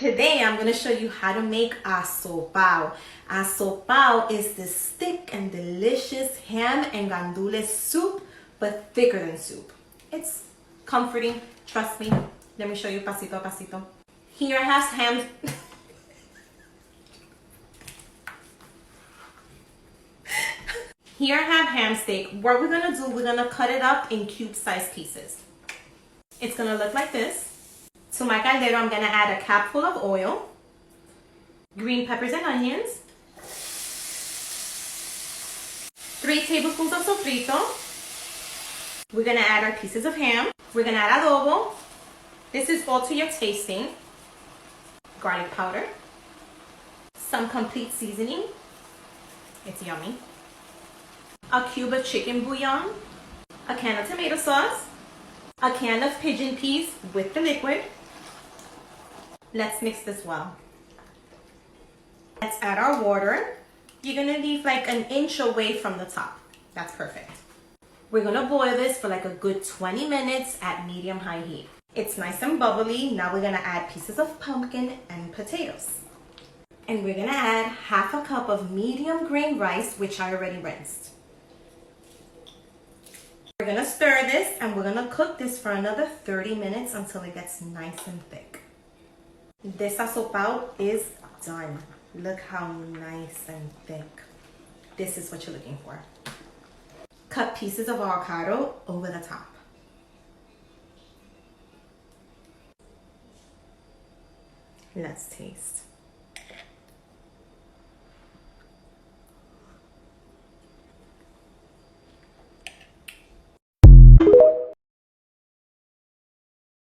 Today I'm going to show you how to make ASOPAO. ASOPAO is this thick and delicious ham and gandules soup, but thicker than soup. It's comforting, trust me. Let me show you pasito a pasito. Here I have ham. Here I have ham steak. What we're going to do, we're going to cut it up in cube-sized pieces. It's going to look like this. To my caldero, I'm going to add a capful of oil, green peppers and onions, 3 tablespoons of sofrito. We're going to add our pieces of ham. We're going to add adobo. This is all to your tasting. Garlic powder, some complete seasoning. It's yummy. A cube of chicken bouillon, a can of tomato sauce, a can of pigeon peas with the liquid. Let's mix this well. Let's add our water. You're gonna leave like an inch away from the top. That's perfect. We're gonna boil this for like a good 20 minutes at medium-high heat. It's nice and bubbly. Now we're gonna add pieces of pumpkin and potatoes. And we're gonna add half a cup of medium grain rice, which I already rinsed. We're gonna stir this and we're gonna cook this for another 30 minutes until it gets nice and thick. This ASOPAO is done. Look how nice and thick. This is what you're looking for. Cut pieces of avocado over the top. Let's taste.